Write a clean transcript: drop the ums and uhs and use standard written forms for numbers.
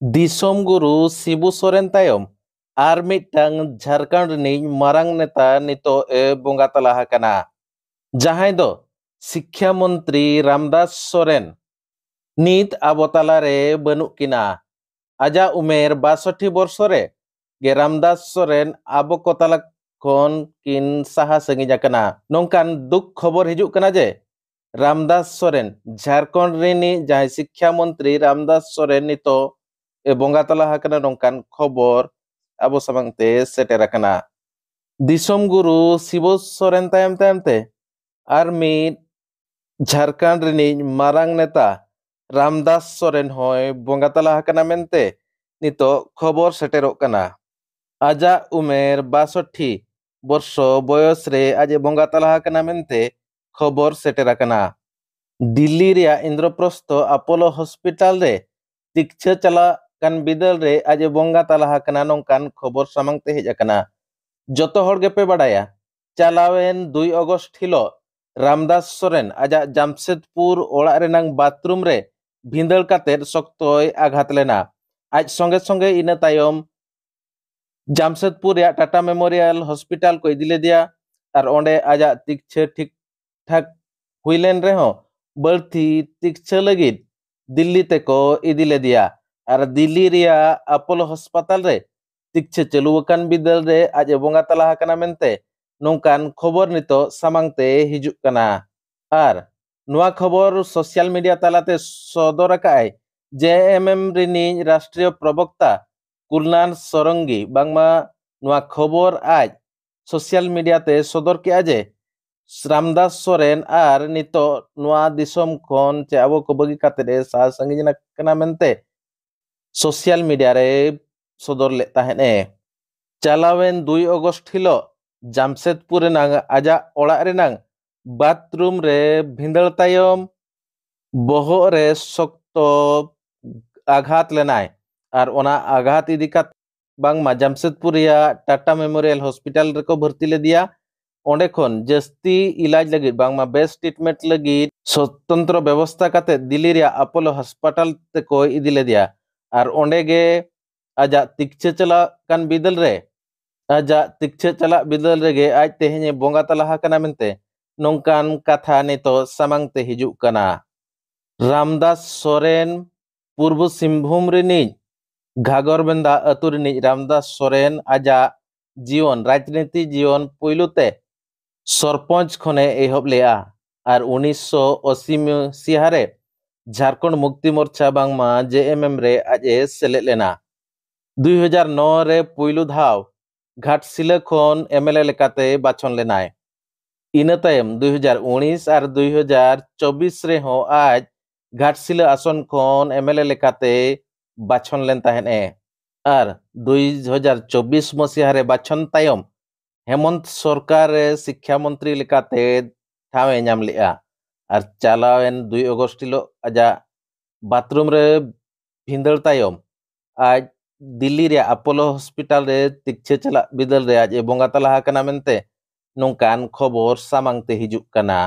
ᱫᱤᱥᱚᱢ ᱜᱩᱨᱩ ᱥᱤᱵᱩ ᱥᱚᱨᱮᱱ ᱛᱟᱭᱚᱢ ᱟᱨ ᱢᱤᱫᱴᱟᱝ ᱡᱷᱟᱲᱠᱷᱚᱸᱰ ᱨᱤᱱᱤᱡ ᱢᱟᱨᱟᱝ ᱱᱮᱛᱟ ᱱᱤᱛᱚᱜ ᱵᱚᱸᱜᱟ ᱛᱟᱞᱟ ᱟᱠᱟᱱᱟ, ᱡᱟᱦᱟᱸᱭ ᱫᱚ ᱥᱤᱠᱠᱷᱟ ᱢᱚᱱᱛᱨᱤ ᱨᱟᱢᱫᱟᱥ ᱥᱚᱨᱮᱱ ᱱᱤᱛ ᱟᱵᱚ ᱛᱟᱞᱟᱨᱮ ᱵᱟᱹᱱᱩᱜ ᱠᱤᱱᱟ। ᱟᱡᱟᱜ ᱩᱢᱮᱨ 62 বর্ষ ᱨᱮ ᱜᱮ ᱨᱟᱢᱫᱟᱥ ᱥᱚᱨᱮᱱ ᱟᱵᱚ ᱠᱚ ᱛᱟᱞᱟ ᱠᱷᱚᱱ ᱠᱤᱱ ᱥᱟᱦᱟ ᱥᱟᱺᱜᱤᱧ ᱟᱠᱟᱱᱟ। ᱱᱚᱝᱠᱟᱱ ᱫᱩᱠ ᱠᱷᱚᱵᱚᱨ ᱦᱤᱡᱩᱜ ᱠᱟᱱᱟ ᱡᱮ रामदास सोरेन झारखंड रिनी जहां शिक्षा मंत्री रामदास सोरेन नितो बोंगा तला हकना नोंकान खबर आबो सामंगते सेटेर आकना। दिसोम गुरु शिबू सोरेन तायम तायमते आर मिद झारखंड रिनी मारांग नेता रामदास सोरेन होय बोंगा तला हकना मेनते नितो खबर सेटेरोग कना। आजा उमेर 62 वर्ष बयस रे आजे बोंगा तला हकना मेनते खबर सेटेर आकना। दिल्ली रे इंद्रप्रस्थ अपोलो हॉस्पिटल रे चिकित्सा चला कान बिदल रे आजे बोंगा तला हकना नोंकान खबर सामंगते हेज आकना। जतो हर गेपे बाडाया चालावेन 2 अगस्त हिलो रामदास सोरेन आजा जामशेदपुर ओड़ा रेनांग बाथरूम रे भिंदल कातेर शक्तोय आघात लेना। आज संगे संगे इना तायम जामशेदपुर या टाटा मेमोरियल हॉस्पिटल को इदिले दिया और ओंडे आजा चिकित्सा ठीक ठाक हुईलेन रे हो बढ़ती चिकित्सा लगित दिल्ली ते को इदिले दिया और दिल्ली रिया अपोलो अस्पताल रे चिकित्सा चलुवकान बिदल रे आज बोंगा तला हकना मेनते नोंकान खबर नितो सामंगते हिजुक कना। और नुआ खबर सोशल मीडिया तालाते सदर आकाय जेएमएम रिनी राष्ट्रीय प्रवक्ता कुलनान सरंगी बांगमा नुआ खबर आज सोशल मीडिया ते सदर के जे रामदास सोरेन आर नितो नुआ दिसोम खोन चे आबो को बगी काते सा संगिजना कना मेनते सोशल मीडिया रे सदर ले ताहेने। चालावेन 2 अगस्त हिलो जामशेदपुर रेनांग आजा ओड़ा रेनांग बाथरूम रे भिंदल तायम बोहो रे शक्तो आघात लेनाय और ओना आघात इदिकात बांगमा जामशेदपुर या टाटा मेमोरियल हॉस्पिटल रे को भर्ती ले दिया। ओंडे खोन जस्ती इलाज लगी बांगमा बेस्ट ट्रीटमेंट लगी स्वतंत्र व्यवस्था काते दिल्ली रे अपोलो अस्पताल ते को इदिले दिया और ओंडे गे आजा चिकित्सा चला कान बिदल रे आजा चिकित्सा चला बिदल रे गे आज तेहेने बोंगा तला हकना मेनते नोंकान कथा नितो सामंगते हिजुक कना। रामदास सोरेन पूर्व सिंहभूम रिनी घागरबेंदा अतु रिनी रामदास सोरेन आजा जीवन राजनीति जीवन पुइलुते सरपंच खने एहब लेआ और 1980 मसीहा रे झारखंड मुक्ति मोर्चा बांगमा जेएमएम रे आजे सेलेद लेना। 2009 रे पुइलु धाव घाटशिला खन एमएलए लेकाते बाछन लेनाय। इना तायम 2019 और 2024 रे हो आज घाटशिला आसन खन एमएलए लेकाते बाछन लेन ताहेने और 2024 मसीहा रे बाछन तायम हेमंत सरकार शिक्षा मंत्री लेकाते ठावे नाम लेआ और चालावेन 2 अगस्त हिलो आजा बाथरूम रे भिंदल तायम आज दिल्ली रे अपोलो हॉस्पिटल रे चिकित्सा चला बिदल रे आज बोंगा तला हकना मेनते नोंकान खबर सामंगते हिजुक कना।